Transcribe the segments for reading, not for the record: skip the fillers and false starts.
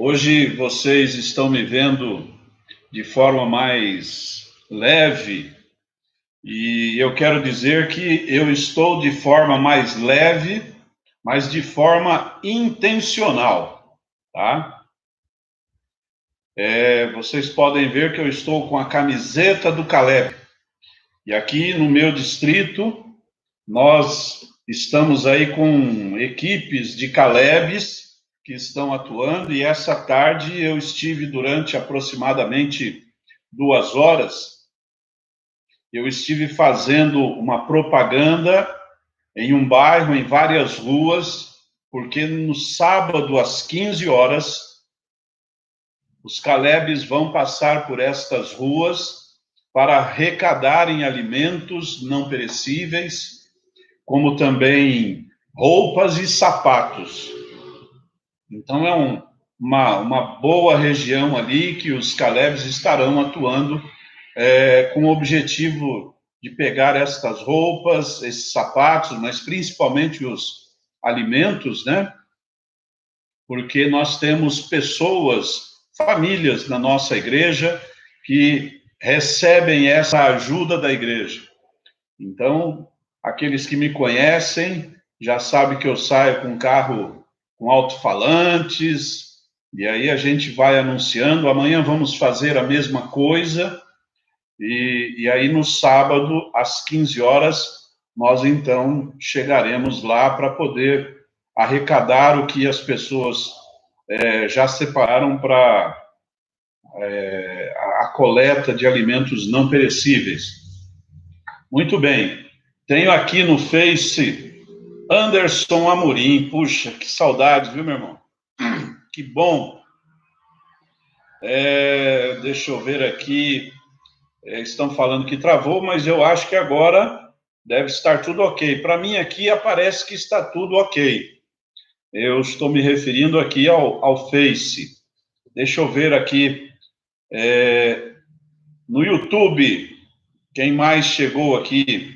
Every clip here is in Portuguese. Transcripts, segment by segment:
Hoje vocês estão me vendo de forma mais leve e eu quero dizer que eu estou de forma mais leve, mas de forma intencional, tá? Vocês podem ver que eu estou com a camiseta do Caleb. E aqui no meu distrito, nós estamos aí com equipes de Calebs que estão atuando, e essa tarde eu estive durante aproximadamente 2 horas, eu estive fazendo uma propaganda em um bairro, em várias ruas, porque no sábado às 15 horas, os Calebs vão passar por estas ruas para arrecadarem alimentos não perecíveis, como também roupas e sapatos. Então é uma boa região ali que os Calebs estarão atuando com o objetivo de pegar estas roupas, esses sapatos, mas principalmente os alimentos, né? Porque nós temos pessoas, famílias na nossa igreja que recebem essa ajuda da igreja. Então, aqueles que me conhecem já sabem que eu saio com um carro com alto-falantes, e aí a gente vai anunciando. Amanhã vamos fazer a mesma coisa, e aí no sábado, às 15 horas, nós então chegaremos lá para poder arrecadar o que as pessoas já separaram para a coleta de alimentos não perecíveis. Muito bem. Tenho aqui no Face Anderson Amorim. Puxa, que saudade, viu, meu irmão? Que bom. Deixa eu ver aqui. Estão falando que travou, mas eu acho que agora deve estar tudo ok. Para mim aqui aparece que está tudo ok. Eu estou me referindo aqui ao Face. Deixa eu ver aqui. No YouTube, quem mais chegou aqui?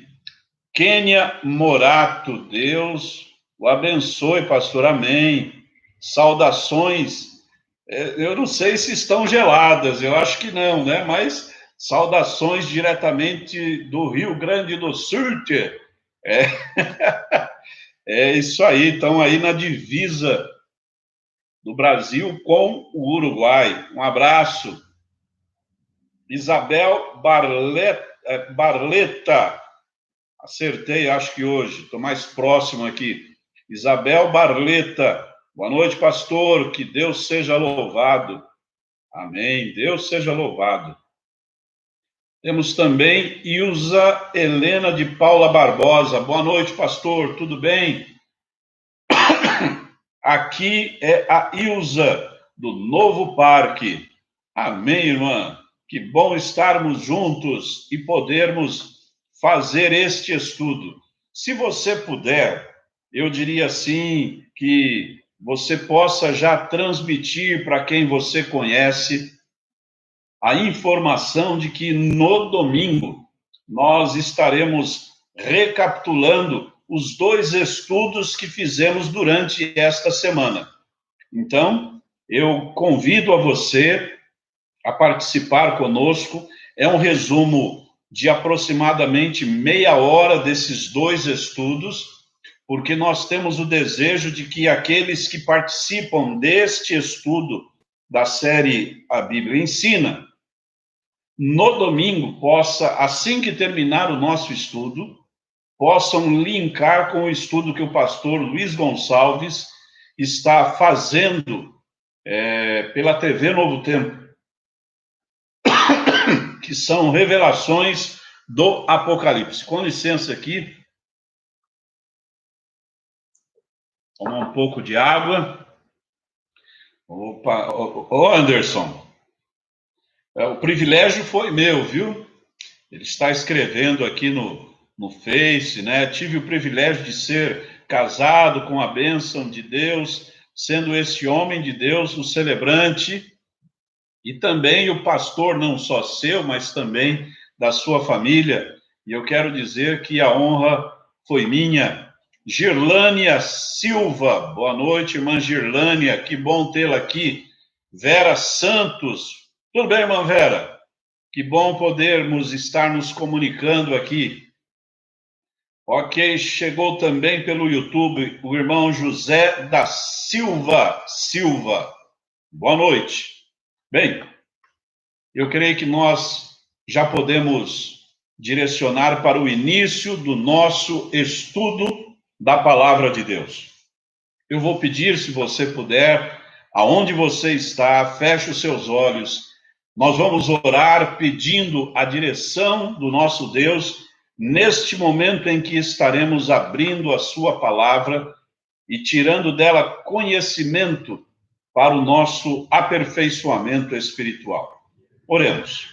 Kênia Morato, Deus o abençoe, pastor, amém. Saudações, eu não sei se estão geladas, eu acho que não, né? Mas saudações diretamente do Rio Grande do Sul. É, é isso aí, estão aí na divisa do Brasil com o Uruguai. Um abraço. Isabel Barleta, acertei, acho que hoje, estou mais próximo aqui. Isabel Barleta, boa noite, pastor, que Deus seja louvado. Amém, Deus seja louvado. Temos também Ilza Helena de Paula Barbosa, boa noite, pastor, tudo bem? Aqui é a Ilza, do Novo Parque. Amém, irmã, que bom estarmos juntos e podermos fazer este estudo. Se você puder, eu diria assim, que você possa já transmitir para quem você conhece a informação de que no domingo nós estaremos recapitulando os 2 estudos que fizemos durante esta semana. Então, eu convido a você a participar conosco. É um resumo de aproximadamente meia hora desses 2 estudos, porque nós temos o desejo de que aqueles que participam deste estudo da série A Bíblia Ensina, no domingo possa, assim que terminar o nosso estudo, possam linkar com o estudo que o pastor Luiz Gonçalves está fazendo pela TV Novo Tempo, que são revelações do Apocalipse. Com licença aqui, tomar um pouco de água. Opa, ô Anderson, o privilégio foi meu, viu? Ele está escrevendo aqui no Face, né? Tive o privilégio de ser casado com a bênção de Deus, sendo esse homem de Deus o celebrante e também o pastor, não só seu, mas também da sua família. E eu quero dizer que a honra foi minha. Girlânia Silva, boa noite, irmã Girlânia, que bom tê-la aqui. Vera Santos. Tudo bem, irmã Vera? Que bom podermos estar nos comunicando aqui. Ok, chegou também pelo YouTube o irmão José da Silva. Boa noite. Bem, eu creio que nós já podemos direcionar para o início do nosso estudo da palavra de Deus. Eu vou pedir, se você puder, aonde você está, feche os seus olhos. Nós vamos orar pedindo a direção do nosso Deus neste momento em que estaremos abrindo a sua palavra e tirando dela conhecimento para o nosso aperfeiçoamento espiritual. Oremos.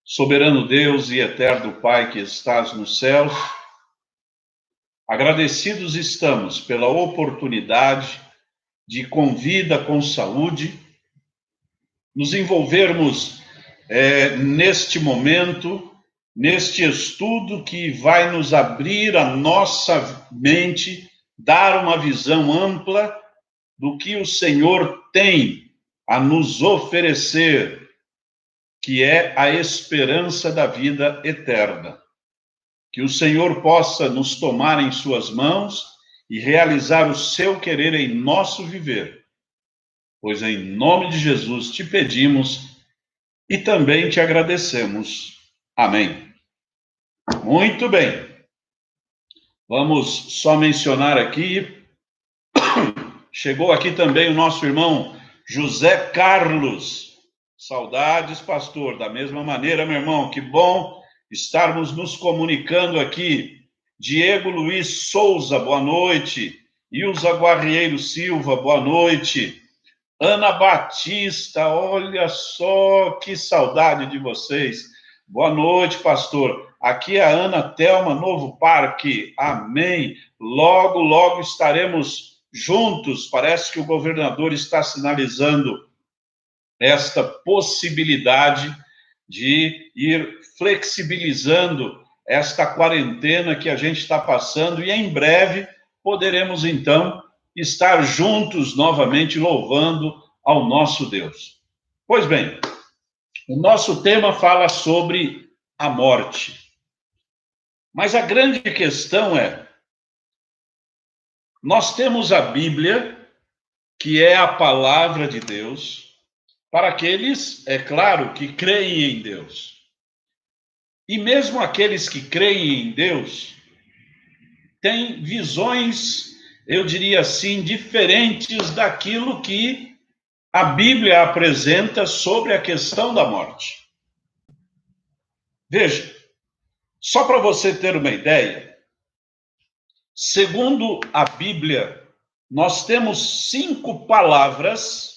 Soberano Deus e eterno Pai que estás nos céus, agradecidos estamos pela oportunidade de, com vida, com saúde, nos envolvermos neste momento, neste estudo que vai nos abrir a nossa mente, dar uma visão ampla do que o Senhor tem a nos oferecer, que é a esperança da vida eterna. Que o Senhor possa nos tomar em suas mãos e realizar o seu querer em nosso viver. Pois em nome de Jesus te pedimos e também te agradecemos. Amém. Muito bem. Vamos só mencionar aqui, chegou aqui também o nosso irmão José Carlos. Saudades, pastor. Da mesma maneira, meu irmão, que bom estarmos nos comunicando aqui. Diego Luiz Souza, boa noite. Ilza Guarrieiro Silva, boa noite. Ana Batista, olha só, que saudade de vocês. Boa noite, pastor. Aqui é a Ana Thelma, Novo Parque. Amém. Logo, logo estaremos juntos. Parece que o governador está sinalizando esta possibilidade de ir flexibilizando esta quarentena que a gente está passando e em breve poderemos, então, estar juntos novamente louvando ao nosso Deus. Pois bem, o nosso tema fala sobre a morte. Mas a grande questão é, nós temos a Bíblia, que é a palavra de Deus, para aqueles, é claro, que creem em Deus. E mesmo aqueles que creem em Deus, têm visões, eu diria assim, diferentes daquilo que a Bíblia apresenta sobre a questão da morte. Veja, só para você ter uma ideia, segundo a Bíblia, nós temos 5 palavras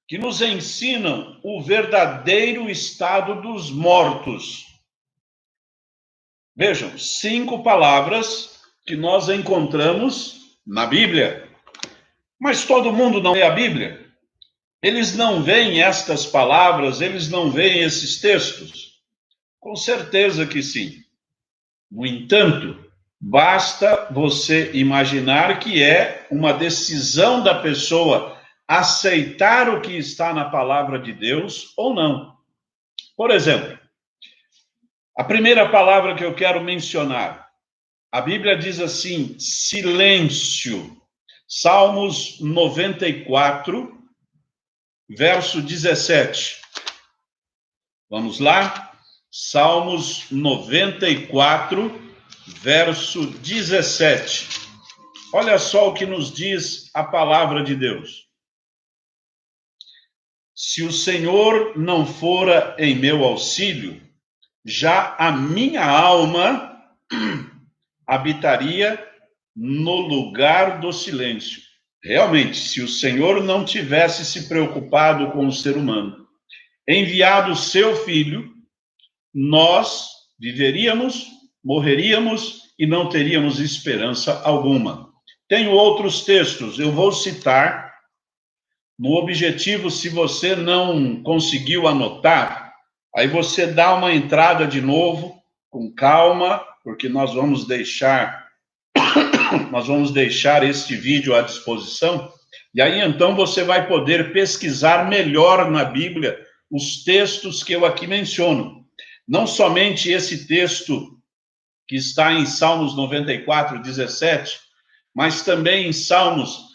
que nos ensinam o verdadeiro estado dos mortos. Vejam, 5 palavras que nós encontramos na Bíblia. Mas todo mundo não lê a Bíblia. Eles não veem estas palavras, eles não veem esses textos. Com certeza que sim. No entanto, basta você imaginar que é uma decisão da pessoa aceitar o que está na palavra de Deus ou não. Por exemplo, a primeira palavra que eu quero mencionar, a Bíblia diz assim, silêncio. Salmos 94, verso 17. Vamos lá? Salmos 94, verso 17. Olha só o que nos diz a palavra de Deus. Se o Senhor não fora em meu auxílio, já a minha alma habitaria no lugar do silêncio. Realmente, se o Senhor não tivesse se preocupado com o ser humano, enviado o seu filho, nós viveríamos, morreríamos e não teríamos esperança alguma. Tenho outros textos, eu vou citar. No objetivo, se você não conseguiu anotar, aí você dá uma entrada de novo, com calma, porque nós vamos deixar este vídeo à disposição, E aí, então, você vai poder pesquisar melhor na Bíblia os textos que eu aqui menciono. Não somente esse texto que está em Salmos 94, 17, mas também em Salmos,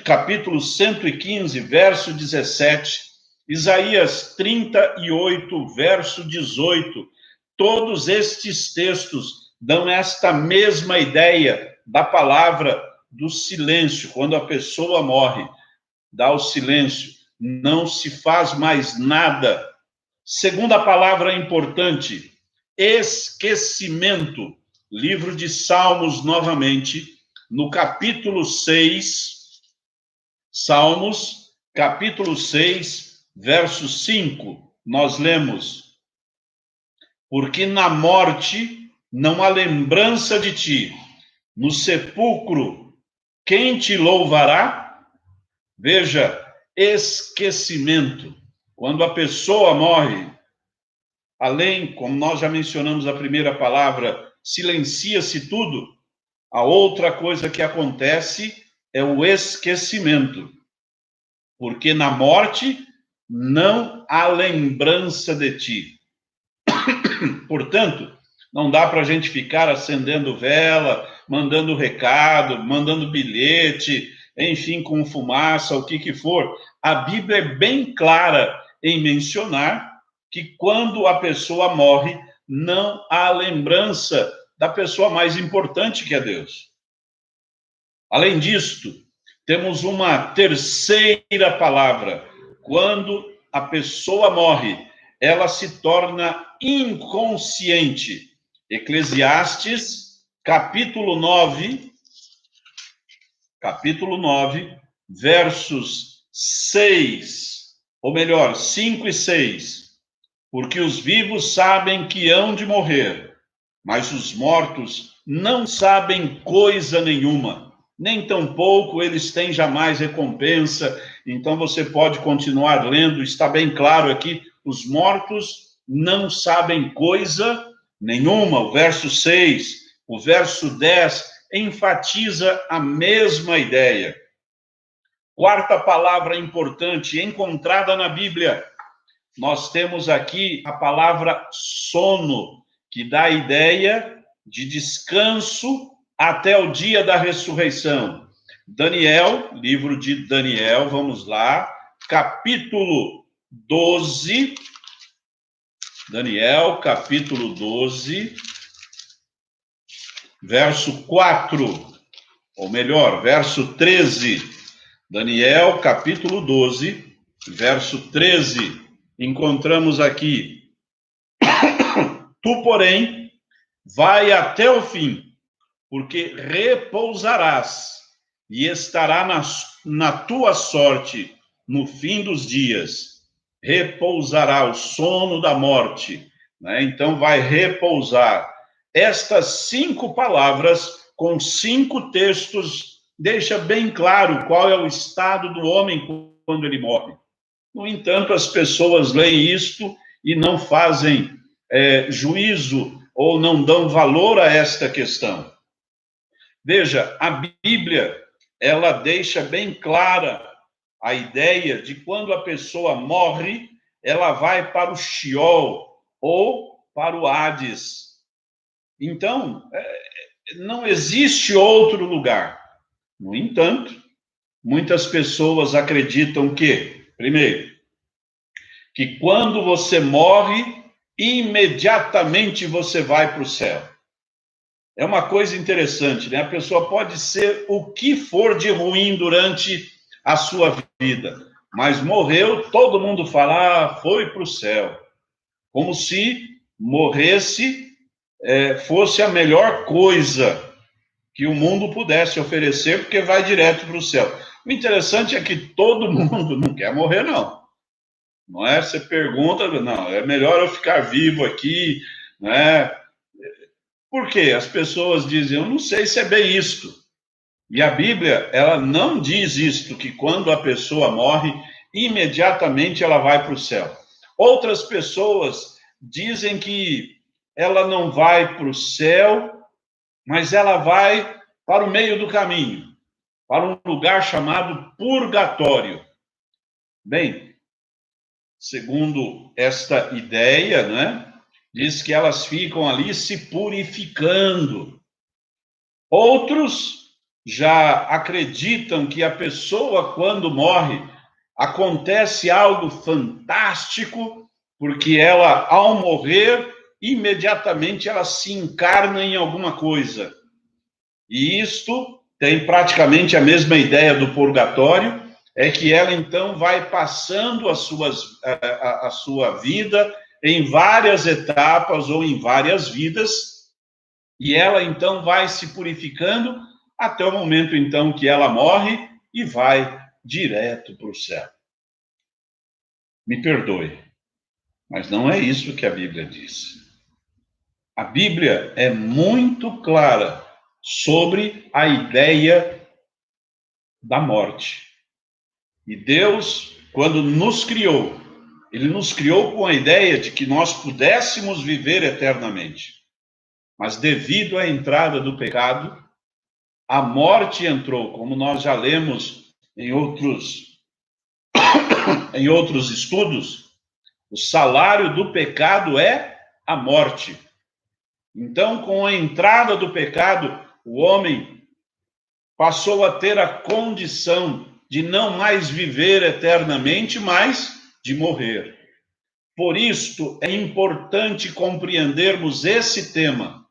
capítulo 115, verso 17, Isaías 38, verso 18. Todos estes textos dão esta mesma ideia da palavra do silêncio. Quando a pessoa morre, dá o silêncio, não se faz mais nada. Segunda palavra importante, esquecimento. Livro de Salmos, novamente, no capítulo 6, Salmos, capítulo 6, verso 5, nós lemos: porque na morte não há lembrança de ti, no sepulcro quem te louvará? Veja, esquecimento. Quando a pessoa morre, além, como nós já mencionamos a primeira palavra, silencia-se tudo, a outra coisa que acontece é o esquecimento. Porque na morte não há lembrança de ti. Portanto, não dá para a gente ficar acendendo vela, mandando recado, mandando bilhete, enfim, com fumaça, o que for. A Bíblia é bem clara em mencionar que quando a pessoa morre, não há lembrança da pessoa mais importante, que é Deus. Além disto, temos uma terceira palavra. Quando a pessoa morre, ela se torna inconsciente. Eclesiastes, capítulo 9, versos 6, ou melhor, 5 e 6. Porque os vivos sabem que hão de morrer, mas os mortos não sabem coisa nenhuma, nem tampouco eles têm jamais recompensa. Então você pode continuar lendo, está bem claro aqui, os mortos não sabem coisa nenhuma. O verso 6, o verso 10 enfatiza a mesma ideia. Quarta palavra importante encontrada na Bíblia, nós temos aqui a palavra sono, que dá a ideia de descanso até o dia da ressurreição. Daniel, livro de Daniel, vamos lá, capítulo 12. Daniel, capítulo 12, verso 4, ou melhor, verso 13. Daniel, capítulo 12, verso 13. Encontramos aqui: tu, porém, vai até o fim, porque repousarás e estará na tua sorte no fim dos dias. Repousará o sono da morte, né? Então vai repousar. Estas 5 palavras, com 5 textos, deixa bem claro qual é o estado do homem quando ele morre. No entanto, as pessoas leem isto e não fazem juízo ou não dão valor a esta questão. Veja, a Bíblia, ela deixa bem clara a ideia de quando a pessoa morre, ela vai para o Sheol ou para o Hades. Então, não existe outro lugar. No entanto, muitas pessoas acreditam que, primeiro, que quando você morre, imediatamente você vai para o céu. É uma coisa interessante, né? A pessoa pode ser o que for de ruim durante a sua vida, mas morreu, todo mundo fala, foi para o céu. Como se morresse fosse a melhor coisa que o mundo pudesse oferecer, porque vai direto para o céu. O interessante é que todo mundo não quer morrer, não. Não é? Você pergunta, não, é melhor eu ficar vivo aqui, né? Por quê? As pessoas dizem, eu não sei se é bem isto. E a Bíblia, ela não diz isto, que quando a pessoa morre, imediatamente ela vai para o céu. Outras pessoas dizem que ela não vai para o céu, mas ela vai para o meio do caminho. para um lugar chamado purgatório. Bem, segundo esta ideia, né, diz que elas ficam ali se purificando. Outros já acreditam que a pessoa, quando morre, acontece algo fantástico, porque ela, ao morrer, imediatamente ela se encarna em alguma coisa. E isto tem praticamente a mesma ideia do purgatório, é que ela então vai passando a sua vida em várias etapas ou em várias vidas, e ela então vai se purificando até o momento então que ela morre e vai direto para o céu. Me perdoe, mas não é isso que a Bíblia diz. A Bíblia é muito clara sobre a ideia da morte. E Deus, quando nos criou, Ele nos criou com a ideia de que nós pudéssemos viver eternamente. Mas devido à entrada do pecado, a morte entrou, como nós já lemos em outros estudos. O salário do pecado é a morte. Então, com a entrada do pecado, o homem passou a ter a condição de não mais viver eternamente, mas de morrer. Por isto, é importante compreendermos esse tema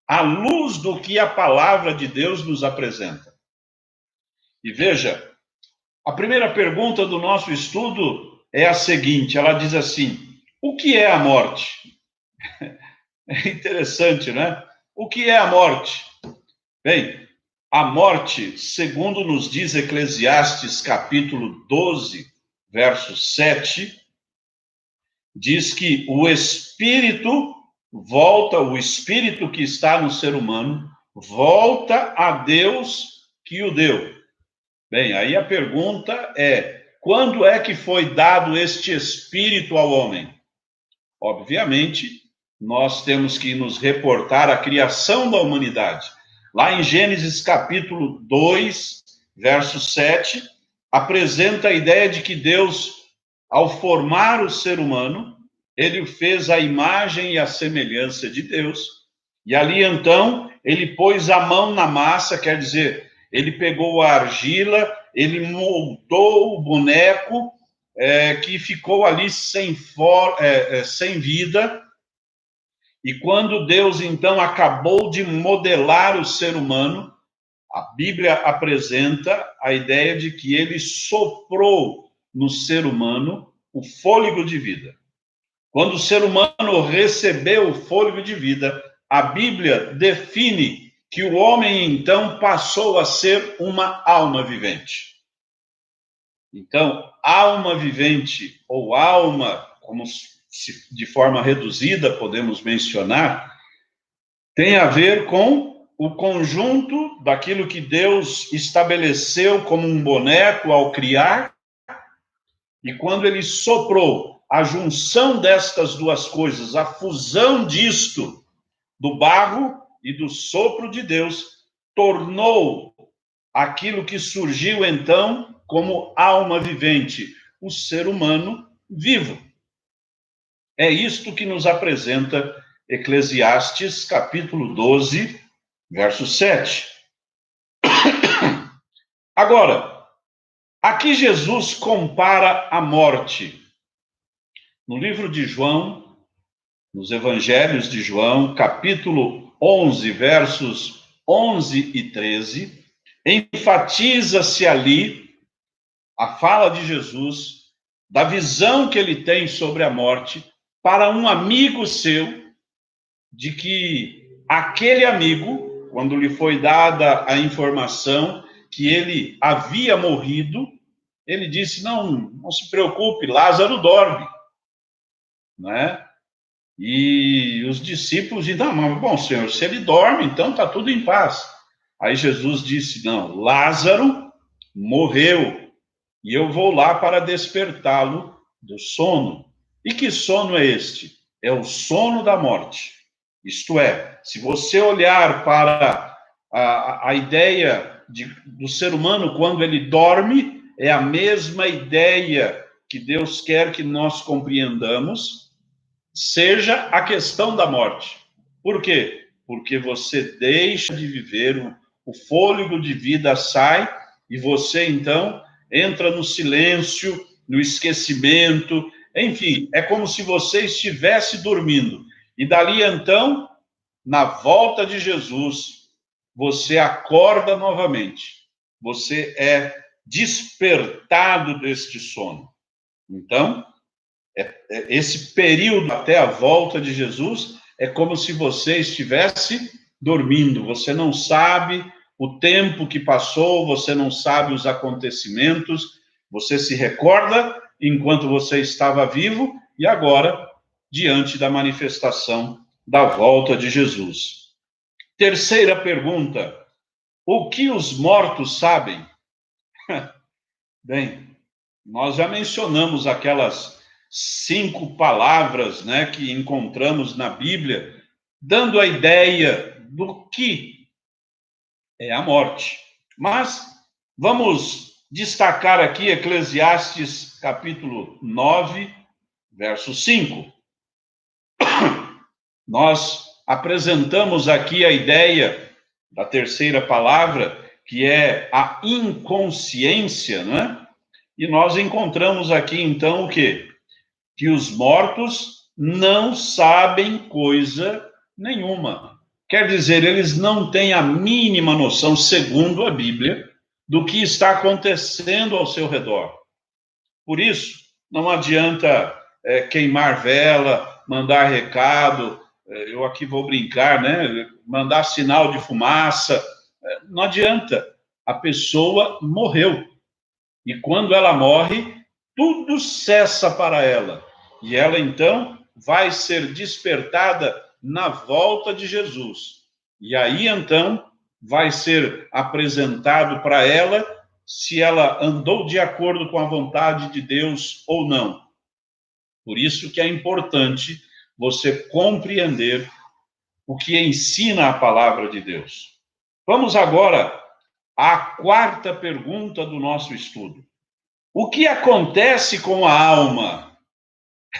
à luz do que a palavra de Deus nos apresenta. E veja, a primeira pergunta do nosso estudo é a seguinte, ela diz assim: o que é a morte? É interessante, né? O que é a morte? Bem, a morte, segundo nos diz Eclesiastes capítulo 12, verso 7, diz que o espírito que está no ser humano, volta a Deus que o deu. Bem, aí a pergunta é: quando é que foi dado este espírito ao homem? Obviamente, nós temos que nos reportar à criação da humanidade. Lá em Gênesis capítulo 2, verso 7, apresenta a ideia de que Deus, ao formar o ser humano, ele o fez à imagem e à semelhança de Deus. E ali, então, ele pôs a mão na massa, quer dizer, ele pegou a argila, ele moldou o boneco, que ficou ali sem vida. E quando Deus, então, acabou de modelar o ser humano, a Bíblia apresenta a ideia de que ele soprou no ser humano o fôlego de vida. Quando o ser humano recebeu o fôlego de vida, a Bíblia define que o homem, então, passou a ser uma alma vivente. Então, alma vivente, ou alma, como de forma reduzida podemos mencionar, tem a ver com o conjunto daquilo que Deus estabeleceu como um boneco ao criar, e quando ele soprou a junção destas duas coisas, a fusão disto, do barro e do sopro de Deus, tornou aquilo que surgiu então como alma vivente, o ser humano vivo. É isto que nos apresenta Eclesiastes, capítulo 12, verso 7. Agora, aqui Jesus compara a morte. No livro de João, nos Evangelhos de João, capítulo 11, versos 11 e 13, enfatiza-se ali a fala de Jesus, da visão que ele tem sobre a morte, para um amigo seu, de que aquele amigo, quando lhe foi dada a informação que ele havia morrido, ele disse: não se preocupe, Lázaro dorme, né? E os discípulos dizem: não, mas bom, Senhor, se ele dorme, então está tudo em paz. Aí Jesus disse: não, Lázaro morreu, e eu vou lá para despertá-lo do sono. E que sono é este? É o sono da morte. Isto é, se você olhar para a ideia do ser humano quando ele dorme é a mesma ideia que Deus quer que nós compreendamos, seja a questão da morte. Por quê? Porque você deixa de viver, o fôlego de vida sai e você, então, entra no silêncio, no esquecimento, enfim, é como se você estivesse dormindo. E dali, então, na volta de Jesus, você acorda novamente. Você é despertado deste sono. Então, esse período até a volta de Jesus é como se você estivesse dormindo. Você não sabe o tempo que passou, você não sabe os acontecimentos, você se recorda enquanto você estava vivo e agora, diante da manifestação da volta de Jesus. Terceira pergunta: o que os mortos sabem? Bem, nós já mencionamos aquelas 5 palavras, né, que encontramos na Bíblia, dando a ideia do que é a morte. Mas vamos destacar aqui Eclesiastes capítulo 9, verso 5. Nós apresentamos aqui a ideia da terceira palavra, que é a inconsciência, né? E nós encontramos aqui, então, o quê? Que os mortos não sabem coisa nenhuma. Quer dizer, eles não têm a mínima noção, segundo a Bíblia, do que está acontecendo ao seu redor. Por isso, não adianta queimar vela, mandar recado, eu aqui vou brincar, né? Mandar sinal de fumaça, não adianta. A pessoa morreu. E quando ela morre, tudo cessa para ela. E ela, então, vai ser despertada na volta de Jesus. E aí, então, vai ser apresentado para ela se ela andou de acordo com a vontade de Deus ou não. Por isso que é importante você compreender o que ensina a palavra de Deus. Vamos agora à quarta pergunta do nosso estudo. O que acontece com a alma?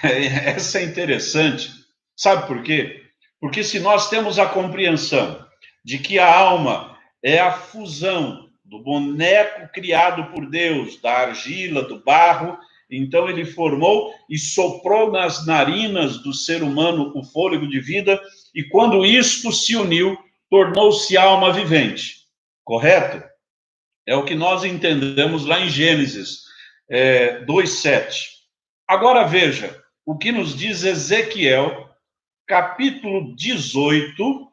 Essa é interessante. Sabe por quê? Porque se nós temos a compreensão de que a alma é a fusão do boneco criado por Deus, da argila, do barro, então ele formou e soprou nas narinas do ser humano o fôlego de vida, e quando isto se uniu, tornou-se alma vivente. Correto? É o que nós entendemos lá em Gênesis 2:7. Agora veja o que nos diz Ezequiel, capítulo 18,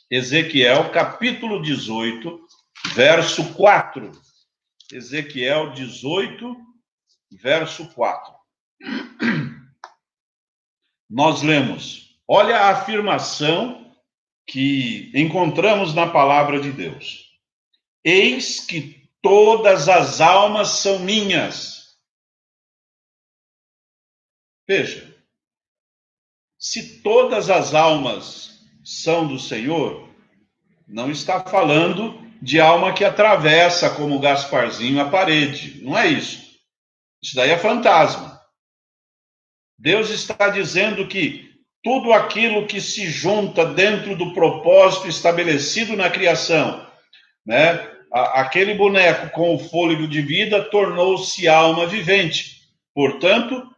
Ezequiel, capítulo 18, verso 4. Ezequiel 18, verso 4. Nós lemos, olha a afirmação que encontramos na palavra de Deus. Eis que todas as almas são minhas. Veja, se todas as almas são do Senhor, não está falando de alma que atravessa como Gasparzinho a parede. Não é isso. Isso daí é fantasma. Deus está dizendo que tudo aquilo que se junta dentro do propósito estabelecido na criação, né? Aquele boneco com o fôlego de vida tornou-se alma vivente. Portanto,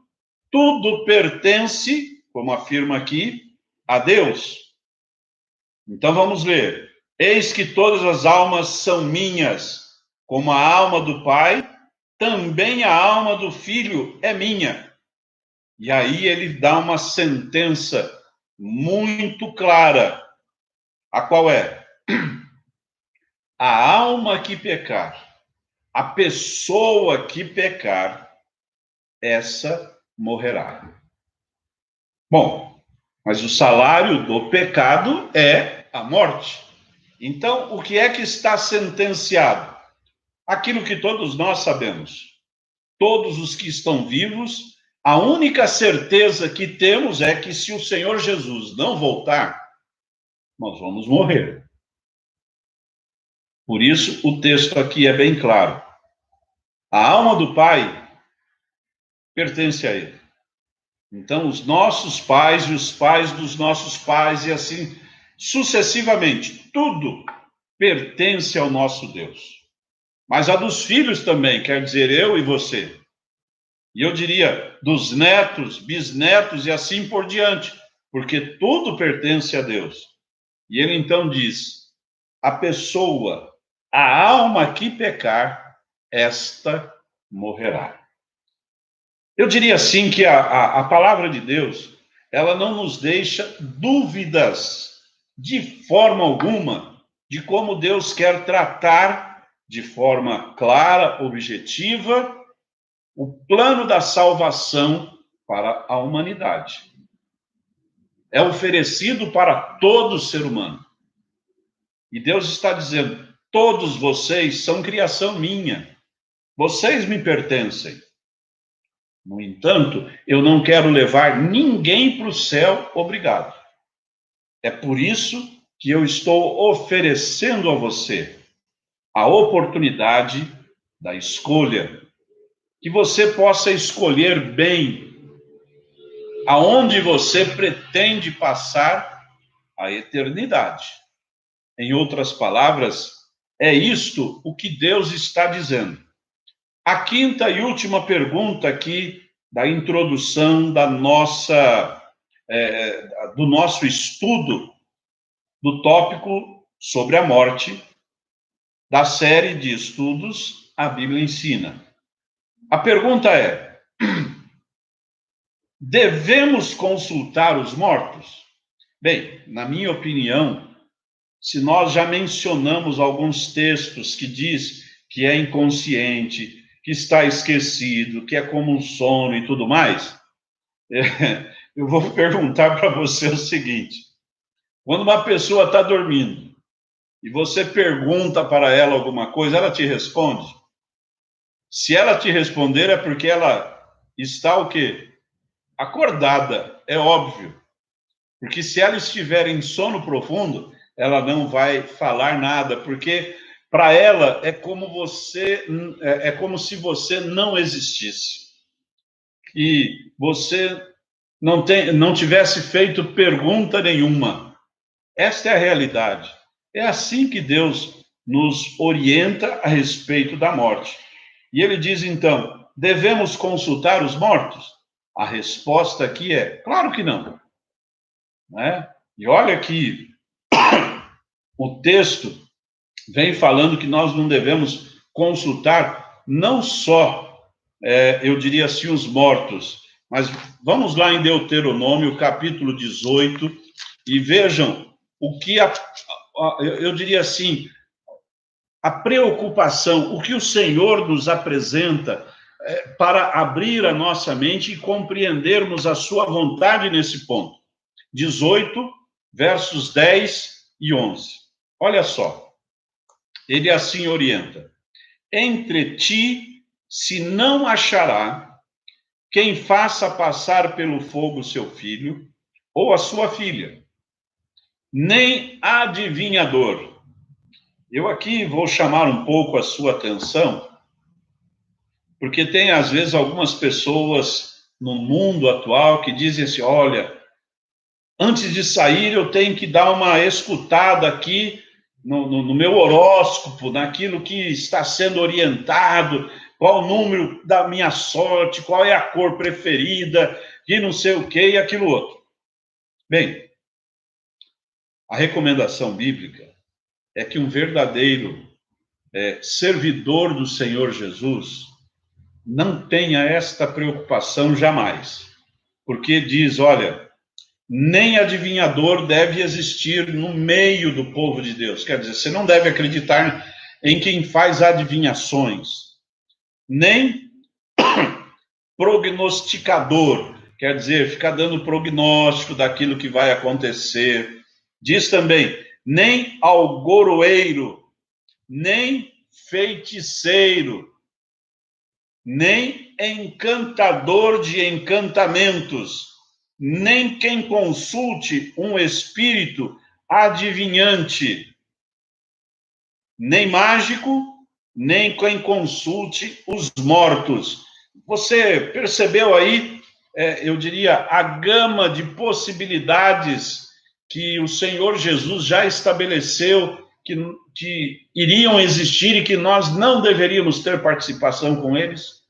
tudo pertence, como afirma aqui, a Deus. Então vamos ler. Eis que todas as almas são minhas, como a alma do Pai, também a alma do Filho é minha. E aí ele dá uma sentença muito clara, a qual é: a alma que pecar, a pessoa que pecar, essa morrerá. Bom, mas o salário do pecado é a morte. Então, o que é que está sentenciado? Aquilo que todos nós sabemos. Todos os que estão vivos, a única certeza que temos é que se o Senhor Jesus não voltar, nós vamos morrer. Por isso, o texto aqui é bem claro. A alma do pai pertence a ele. Então, os nossos pais e os pais dos nossos pais, e assim sucessivamente, tudo pertence ao nosso Deus. Mas a dos filhos também, quer dizer, eu e você. E eu diria, dos netos, bisnetos e assim por diante, porque tudo pertence a Deus. E ele então diz: a pessoa, a alma que pecar, esta morrerá. Eu diria assim que a palavra de Deus, ela não nos deixa dúvidas de forma alguma de como Deus quer tratar de forma clara, objetiva, o plano da salvação para a humanidade. É oferecido para todo ser humano. E Deus está dizendo: todos vocês são criação minha. Vocês me pertencem. No entanto, eu não quero levar ninguém para o céu, obrigado. É por isso que eu estou oferecendo a você a oportunidade da escolha, que você possa escolher bem aonde você pretende passar a eternidade. Em outras palavras, é isto o que Deus está dizendo. A quinta e última pergunta aqui da introdução da do nosso estudo do tópico sobre a morte, da série de estudos A Bíblia Ensina. A pergunta é: devemos consultar os mortos? Bem, na minha opinião, se nós já mencionamos alguns textos que diz que é inconsciente, que está esquecido, que é como um sono e tudo mais, eu vou perguntar para você o seguinte: quando uma pessoa está dormindo e você pergunta para ela alguma coisa, ela te responde? Se ela te responder, é porque ela está o quê? Acordada, é óbvio. Porque se ela estiver em sono profundo, ela não vai falar nada, porque para ela é como se você não existisse. E você não tivesse feito pergunta nenhuma. Esta é a realidade. É assim que Deus nos orienta a respeito da morte. E ele diz então: devemos consultar os mortos? A resposta aqui é: claro que não. Né? E olha que o texto vem falando que nós não devemos consultar não só, eu diria assim, os mortos, mas vamos lá em Deuteronômio, capítulo 18, e vejam o que, eu diria assim, a preocupação, o que o Senhor nos apresenta para abrir a nossa mente e compreendermos a sua vontade nesse ponto. 18, versos 10 e 11. Olha só, ele assim orienta: entre ti se não achará quem faça passar pelo fogo seu filho ou a sua filha, nem adivinhador. Eu aqui vou chamar um pouco a sua atenção, porque tem às vezes algumas pessoas no mundo atual que dizem assim: olha, antes de sair eu tenho que dar uma escutada aqui no meu horóscopo, naquilo que está sendo orientado, qual o número da minha sorte, qual é a cor preferida, e não sei o que e aquilo outro. Bem, a recomendação bíblica é que um verdadeiro servidor do Senhor Jesus não tenha esta preocupação jamais, porque diz, olha, nem adivinhador deve existir no meio do povo de Deus. Quer dizer, você não deve acreditar em quem faz adivinhações, nem prognosticador, quer dizer, ficar dando prognóstico daquilo que vai acontecer. Diz também, nem algoroeiro, nem feiticeiro, nem encantador de encantamentos, nem quem consulte um espírito adivinhante, nem mágico, nem quem consulte os mortos. Você percebeu aí, eu diria, a gama de possibilidades que o Senhor Jesus já estabeleceu que iriam existir e que nós não deveríamos ter participação com eles?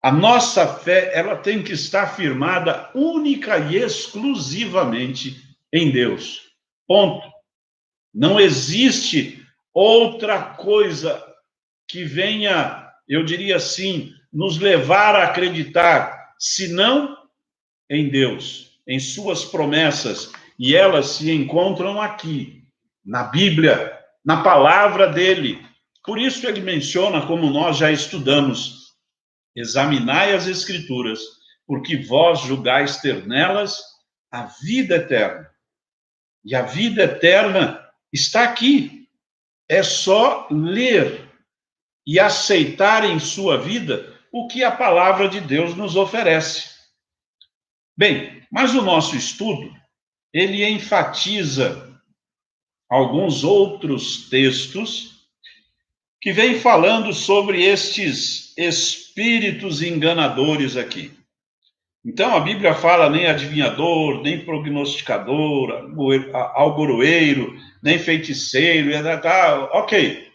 A nossa fé, ela tem que estar firmada única e exclusivamente em Deus. Ponto. Não existe outra coisa que venha, eu diria assim, nos levar a acreditar, senão em Deus, em suas promessas, e elas se encontram aqui, na Bíblia, na palavra dele. Por isso ele menciona, como nós já estudamos, examinai as Escrituras, porque vós julgais ter nelas a vida eterna. E a vida eterna está aqui. É só ler e aceitar em sua vida o que a palavra de Deus nos oferece. Bem, mas o nosso estudo, ele enfatiza alguns outros textos que vêm falando sobre estes espíritos enganadores aqui. Então, a Bíblia fala nem adivinhador, nem prognosticador, algoroeiro, nem feiticeiro, ok.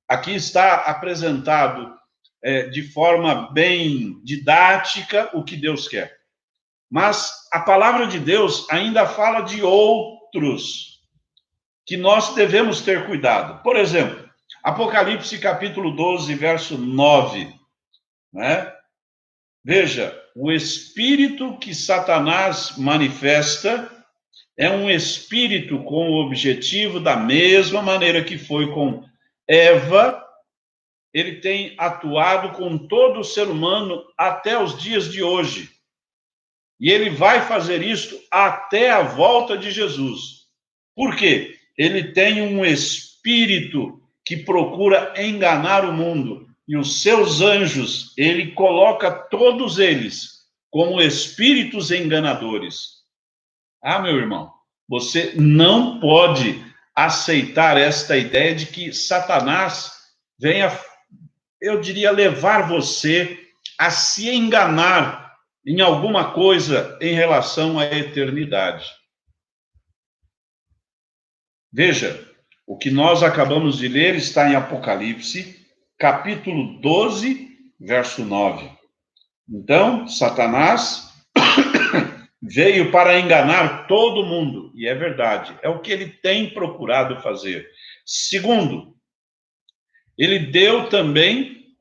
Aqui está apresentado de forma bem didática o que Deus quer. Mas a palavra de Deus ainda fala de outros que nós devemos ter cuidado. Por exemplo, Apocalipse capítulo 12, verso 9, né? Veja, o espírito que Satanás manifesta é um espírito com o objetivo, da mesma maneira que foi com Eva, ele tem atuado com todo o ser humano até os dias de hoje. E ele vai fazer isso até a volta de Jesus. Por quê? Ele tem um espírito que procura enganar o mundo. E os seus anjos, ele coloca todos eles como espíritos enganadores. Ah, meu irmão, você não pode aceitar esta ideia de que Satanás venha, eu diria, levar você a se enganar em alguma coisa em relação à eternidade. Veja, o que nós acabamos de ler está em Apocalipse, capítulo 12, verso 9. Então, Satanás veio para enganar todo mundo, e é verdade, é o que ele tem procurado fazer. Segundo, ele deu também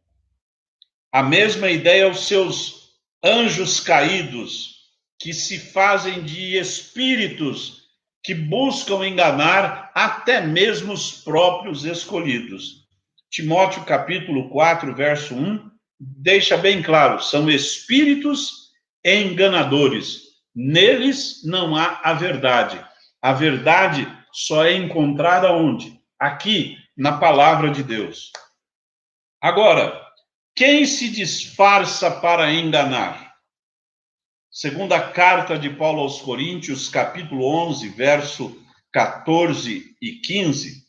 a mesma ideia aos seus anjos caídos, que se fazem de espíritos que buscam enganar até mesmo os próprios escolhidos. Timóteo capítulo 4, verso 1, deixa bem claro, são espíritos enganadores. Neles não há a verdade. A verdade só é encontrada onde? Aqui, na palavra de Deus. Agora, quem se disfarça para enganar? Segunda carta de Paulo aos Coríntios, capítulo 11, verso 14 e 15,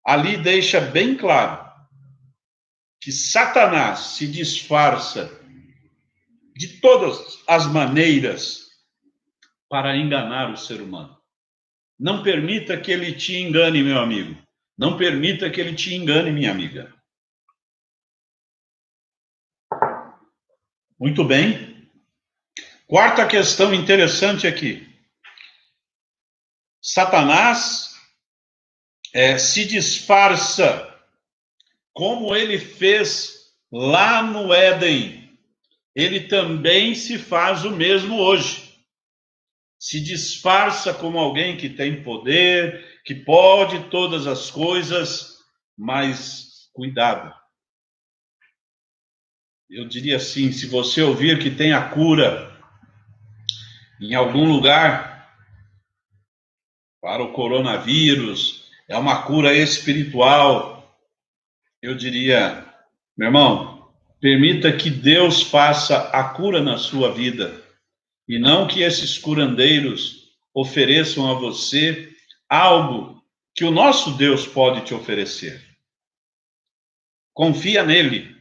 ali deixa bem claro que Satanás se disfarça de todas as maneiras para enganar o ser humano. Não permita que ele te engane, meu amigo. Não permita que ele te engane, minha amiga. Muito bem. Quarta questão interessante aqui. Satanás se disfarça como ele fez lá no Éden. Ele também se faz o mesmo hoje. Se disfarça como alguém que tem poder, que pode todas as coisas, mas cuidado. Eu diria assim, se você ouvir que tem a cura em algum lugar para o coronavírus, é uma cura espiritual, eu diria, meu irmão, permita que Deus faça a cura na sua vida, e não que esses curandeiros ofereçam a você algo que o nosso Deus pode te oferecer. Confia nele,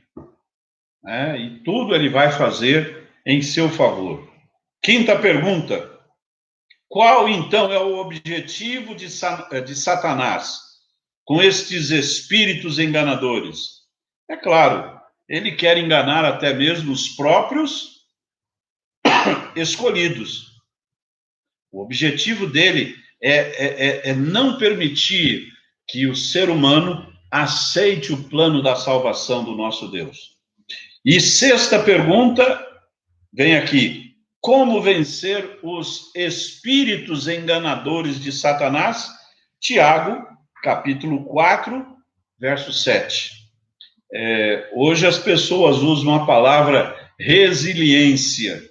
né? E tudo ele vai fazer em seu favor. Quinta pergunta: qual então é o objetivo de Satanás com estes espíritos enganadores? É claro, ele quer enganar até mesmo os próprios escolhidos. O objetivo dele é não permitir que o ser humano aceite o plano da salvação do nosso Deus. E sexta pergunta, vem aqui: como vencer os espíritos enganadores de Satanás? Tiago, capítulo 4, verso 7. Hoje as pessoas usam a palavra resiliência,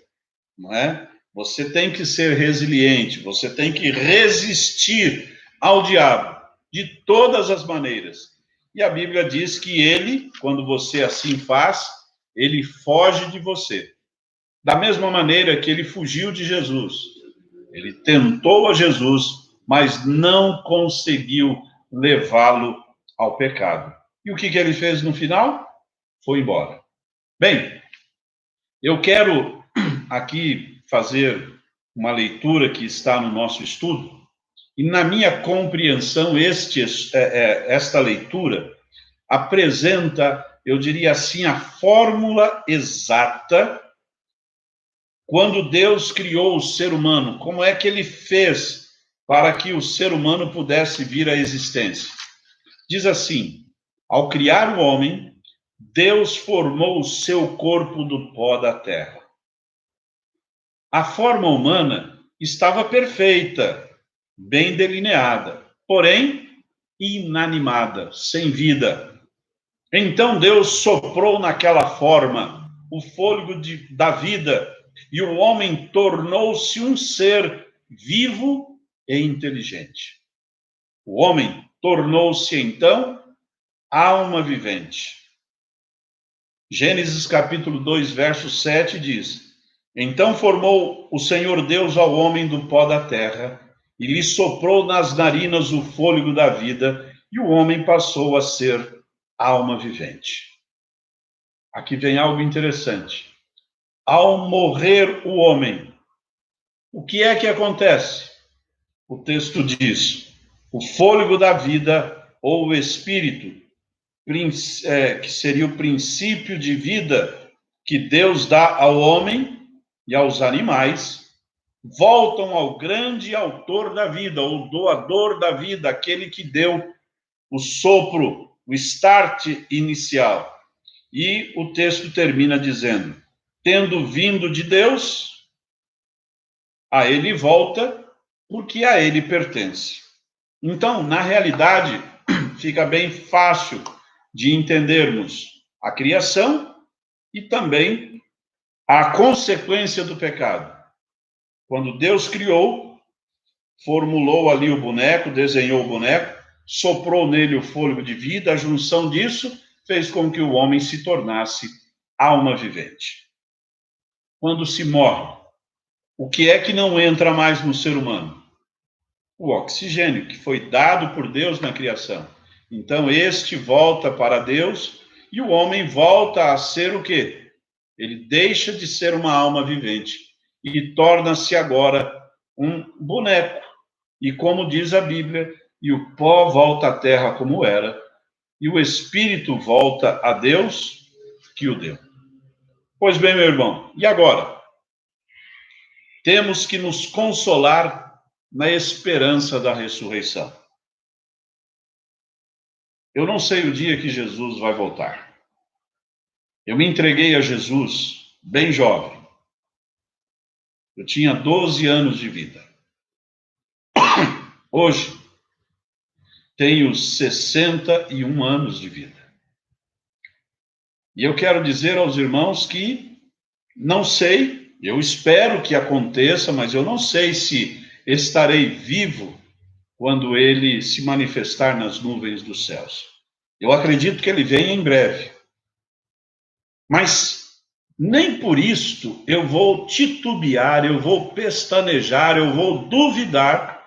não é? Você tem que ser resiliente, você tem que resistir ao diabo de todas as maneiras. E a Bíblia diz que ele, quando você assim faz, ele foge de você. Da mesma maneira que ele fugiu de Jesus. Ele tentou a Jesus, mas não conseguiu levá-lo ao pecado. E o que ele fez no final? Foi embora. Bem, eu quero aqui fazer uma leitura que está no nosso estudo, e na minha compreensão, esta leitura apresenta, eu diria assim, a fórmula exata quando Deus criou o ser humano. Como é que ele fez para que o ser humano pudesse vir à existência? Diz assim: ao criar o homem, Deus formou o seu corpo do pó da terra. A forma humana estava perfeita, bem delineada, porém inanimada, sem vida. Então Deus soprou naquela forma o fôlego da vida e o homem tornou-se um ser vivo e inteligente. O homem tornou-se então alma vivente. Gênesis capítulo 2, verso 7 diz: então formou o Senhor Deus ao homem do pó da terra e lhe soprou nas narinas o fôlego da vida, e o homem passou a ser alma vivente. Aqui vem algo interessante. Ao morrer o homem, o que é que acontece? O texto diz: o fôlego da vida, ou o espírito, que seria o princípio de vida que Deus dá ao homem e aos animais, voltam ao grande autor da vida, o doador da vida, aquele que deu o sopro, o start inicial. E o texto termina dizendo: tendo vindo de Deus, a ele volta, porque a ele pertence. Então, na realidade, fica bem fácil de entendermos a criação e também a consequência do pecado. Quando Deus criou, formulou ali o boneco, desenhou o boneco, soprou nele o fôlego de vida, a junção disso fez com que o homem se tornasse alma vivente. Quando se morre, o que é que não entra mais no ser humano? O oxigênio, que foi dado por Deus na criação. Então, este volta para Deus e o homem volta a ser o quê? Ele deixa de ser uma alma vivente e torna-se agora um boneco. E como diz a Bíblia, e o pó volta à terra como era, e o espírito volta a Deus que o deu. Pois bem, meu irmão, e agora? Temos que nos consolar na esperança da ressurreição. Eu não sei o dia que Jesus vai voltar. Eu me entreguei a Jesus bem jovem. Eu tinha 12 anos de vida. Hoje, tenho 61 anos de vida. E eu quero dizer aos irmãos que não sei, eu espero que aconteça, mas eu não sei se estarei vivo quando ele se manifestar nas nuvens dos céus. Eu acredito que ele venha em breve. Mas nem por isto eu vou titubear, eu vou pestanejar, eu vou duvidar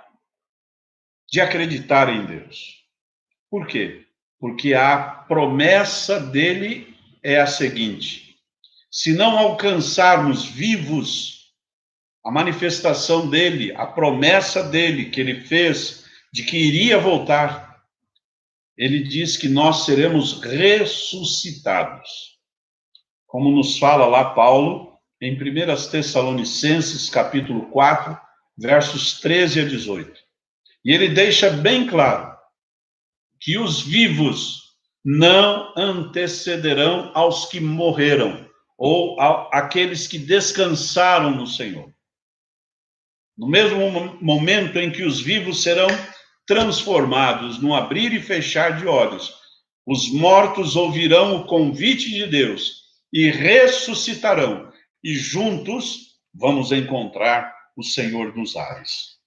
de acreditar em Deus. Por quê? Porque a promessa dele é a seguinte: se não alcançarmos vivos a manifestação dele, a promessa dele que ele fez de que iria voltar, ele diz que nós seremos ressuscitados. Como nos fala lá Paulo, em 1 Tessalonicenses, capítulo 4, versos 13 a 18. E ele deixa bem claro que os vivos não antecederão aos que morreram, ou àqueles que descansaram no Senhor. No mesmo momento em que os vivos serão transformados num abrir e fechar de olhos, os mortos ouvirão o convite de Deus e ressuscitarão, e juntos vamos encontrar o Senhor nos ares.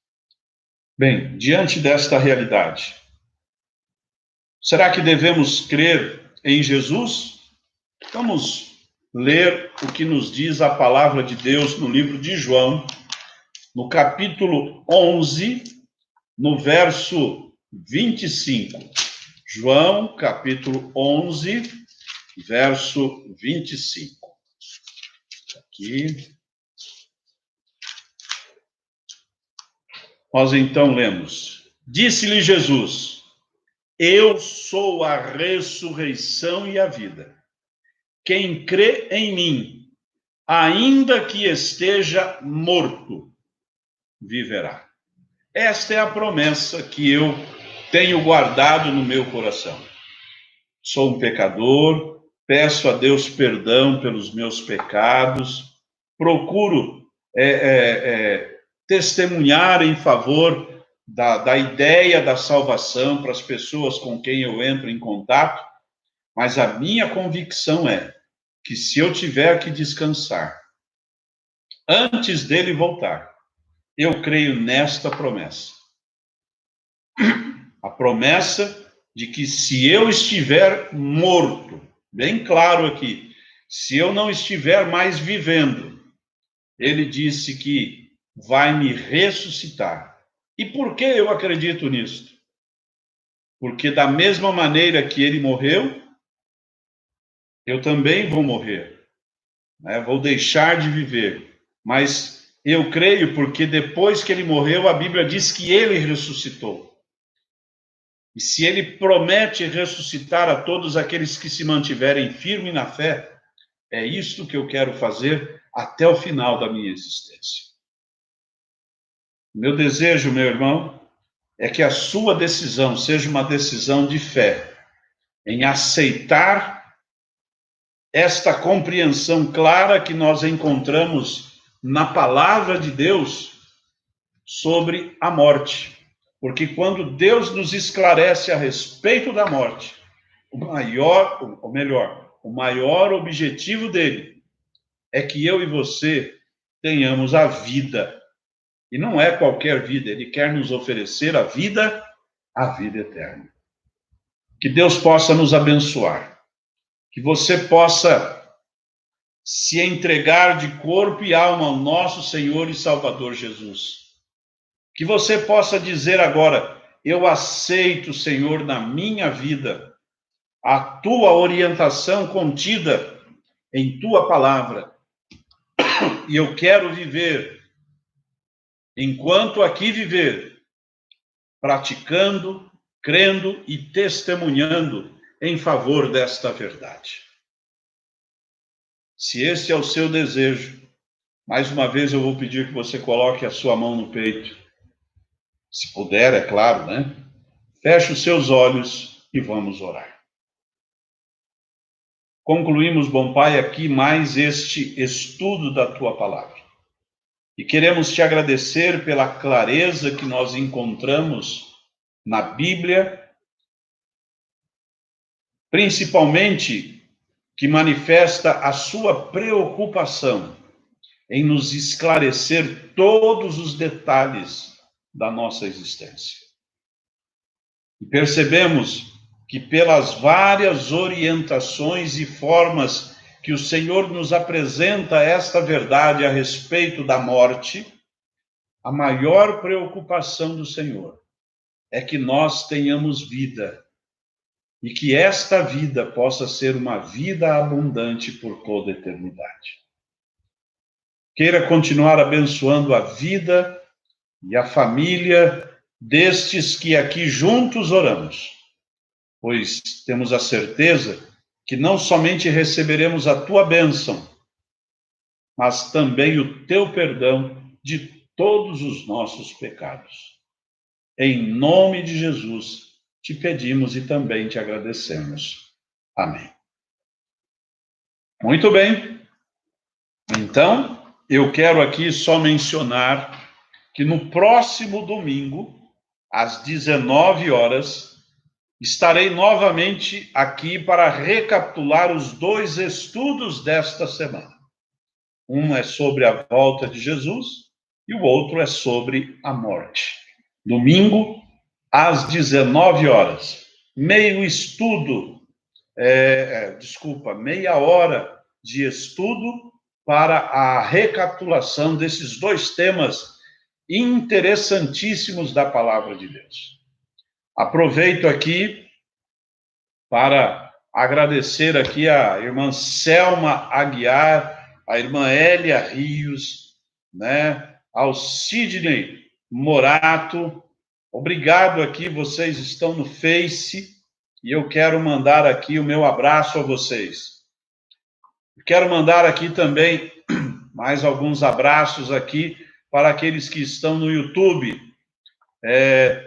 Bem, diante desta realidade, será que devemos crer em Jesus? Vamos ler o que nos diz a palavra de Deus no livro de João, no capítulo 11, no verso 25. João, capítulo 11, verso 25. Aqui. Nós então lemos: Disse-lhe Jesus: Eu sou a ressurreição e a vida. Quem crê em mim, ainda que esteja morto, viverá. Esta é a promessa que eu tenho guardado no meu coração. Sou um pecador, peço a Deus perdão pelos meus pecados, procuro testemunhar em favor da ideia da salvação para as pessoas com quem eu entro em contato, mas a minha convicção é que se eu tiver que descansar antes dele voltar, eu creio nesta promessa. A promessa de que se eu estiver morto, bem claro aqui, se eu não estiver mais vivendo, ele disse que vai me ressuscitar. E por que eu acredito nisso? Porque da mesma maneira que ele morreu, eu também vou morrer, né? Vou deixar de viver. Mas eu creio porque depois que ele morreu, a Bíblia diz que ele ressuscitou. E se ele promete ressuscitar a todos aqueles que se mantiverem firmes na fé, é isto que eu quero fazer até o final da minha existência. Meu desejo, meu irmão, é que a sua decisão seja uma decisão de fé, em aceitar esta compreensão clara que nós encontramos na palavra de Deus sobre a morte. Porque quando Deus nos esclarece a respeito da morte, o maior objetivo dele é que eu e você tenhamos a vida. E não é qualquer vida, ele quer nos oferecer a vida eterna. Que Deus possa nos abençoar. Que você possa se entregar de corpo e alma ao nosso Senhor e Salvador Jesus. Que você possa dizer agora: eu aceito, Senhor, na minha vida, a tua orientação contida em tua palavra. E eu quero viver, enquanto aqui viver, praticando, crendo e testemunhando em favor desta verdade. Se esse é o seu desejo, mais uma vez eu vou pedir que você coloque a sua mão no peito. Se puder, é claro, né? Feche os seus olhos e vamos orar. Concluímos, bom Pai, aqui mais este estudo da tua palavra. E queremos te agradecer pela clareza que nós encontramos na Bíblia, principalmente que manifesta a sua preocupação em nos esclarecer todos os detalhes da nossa existência. E percebemos que pelas várias orientações e formas que o Senhor nos apresenta esta verdade a respeito da morte, a maior preocupação do Senhor é que nós tenhamos vida e que esta vida possa ser uma vida abundante por toda a eternidade. Queira continuar abençoando a vida e a família destes que aqui juntos oramos, pois temos a certeza que não somente receberemos a tua bênção, mas também o teu perdão de todos os nossos pecados. Em nome de Jesus, te pedimos e também te agradecemos. Amém. Muito bem. Então, eu quero aqui só mencionar que no próximo domingo, às 19 horas, estarei novamente aqui para recapitular os 2 estudos desta semana. Um é sobre a volta de Jesus e o outro é sobre a morte. Domingo, às 19 horas. Meio estudo, meia hora de estudo para a recapitulação desses 2 temas interessantíssimos da palavra de Deus. Aproveito aqui para agradecer aqui a irmã Selma Aguiar, a irmã Hélia Rios, né, ao Sidney Morato. Obrigado aqui, vocês estão no Face, e eu quero mandar aqui o meu abraço a vocês. Quero mandar aqui também mais alguns abraços aqui para aqueles que estão no YouTube.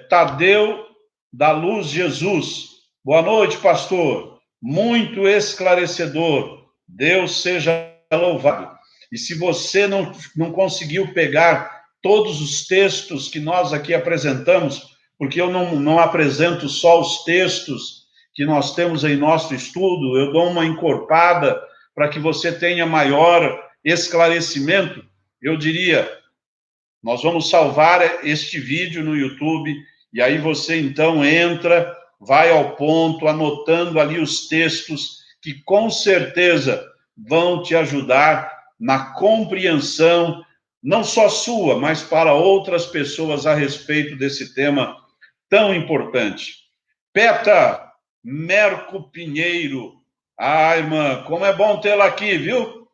Tadeu da Luz Jesus. Boa noite, pastor. Muito esclarecedor. Deus seja louvado. E se você não conseguiu pegar todos os textos que nós aqui apresentamos, porque eu não apresento só os textos que nós temos em nosso estudo, eu dou uma encorpada para que você tenha maior esclarecimento, eu diria, nós vamos salvar este vídeo no YouTube, e aí você então entra, vai ao ponto, anotando ali os textos que com certeza vão te ajudar na compreensão, não só sua, mas para outras pessoas a respeito desse tema tão importante. Peta Merco Pinheiro, irmã, como é bom tê-la aqui, viu?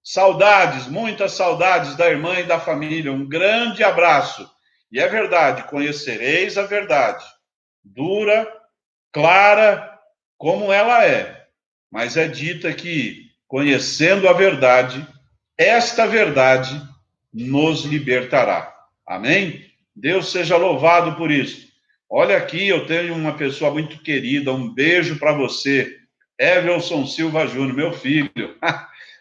Saudades, muitas saudades da irmã e da família. Um grande abraço. E é verdade, conhecereis a verdade. Dura, clara, como ela é. Mas é dita que, conhecendo a verdade, esta verdade nos libertará. Amém? Deus seja louvado por isso. Olha aqui, eu tenho uma pessoa muito querida. Um beijo para você. Evelson Silva Júnior, meu filho.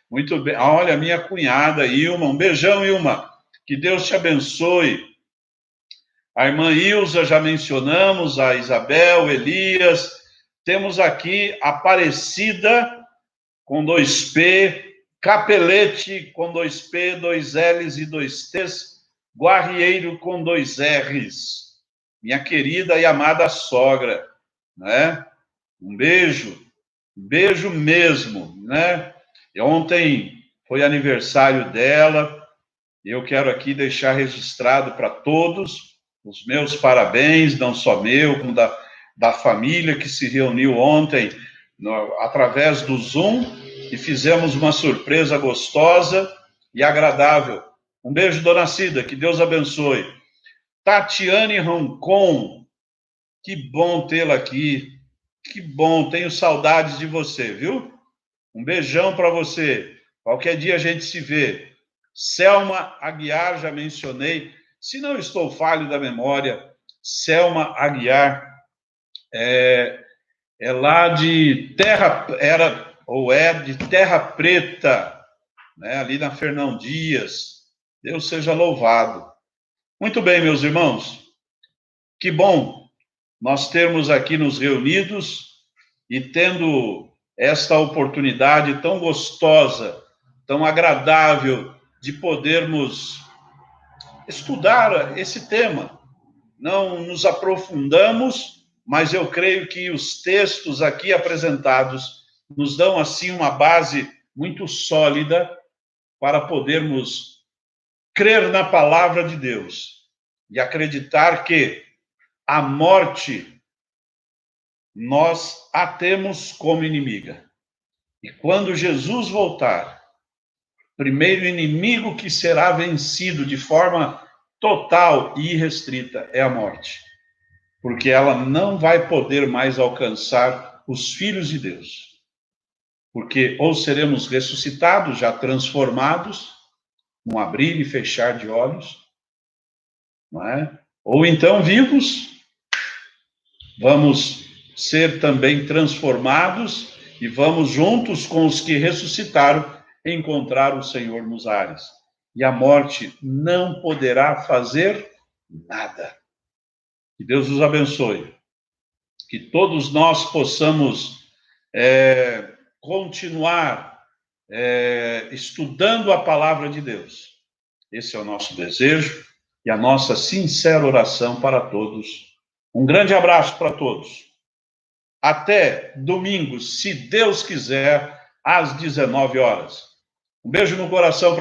Muito bem. Olha, minha cunhada, Ilma. Um beijão, Ilma. Que Deus te abençoe. A irmã Ilza, já mencionamos, a Isabel, Elias. Temos aqui Aparecida, com 2P, Capelete, com 2P, 2 L's e 2 T's, Guarrieiro, com 2 R's. Minha querida e amada sogra, né? Um beijo mesmo, né? E ontem foi aniversário dela, e eu quero aqui deixar registrado para todos os meus parabéns, não só meu, como da família que se reuniu ontem através do Zoom, e fizemos uma surpresa gostosa e agradável. Um beijo, dona Cida, que Deus abençoe. Tatiane Roncon, que bom tê-la aqui, que bom, tenho saudades de você, viu? Um beijão para você. Qualquer dia a gente se vê. Selma Aguiar, já mencionei. Se não estou falho da memória, Selma Aguiar é lá de Terra, de Terra Preta, né, ali na Fernão Dias. Deus seja louvado. Muito bem, meus irmãos. Que bom nós termos aqui nos reunidos e tendo esta oportunidade tão gostosa, tão agradável de podermos estudar esse tema. Não nos aprofundamos, mas eu creio que os textos aqui apresentados nos dão, assim, uma base muito sólida para podermos crer na palavra de Deus e acreditar que a morte, nós a temos como inimiga. E quando Jesus voltar, o primeiro inimigo que será vencido de forma total e irrestrita é a morte. Porque ela não vai poder mais alcançar os filhos de Deus. Porque ou seremos ressuscitados, já transformados, num abrir e fechar de olhos, não é? Ou então vivos, vamos ser também transformados e vamos juntos com os que ressuscitaram encontrar o Senhor nos ares. E a morte não poderá fazer nada. Que Deus os abençoe. Que todos nós possamos continuar estudando a palavra de Deus. Esse é o nosso desejo e a nossa sincera oração para todos. Um grande abraço para todos. Até domingo, se Deus quiser, às 19 horas. Um beijo no coração.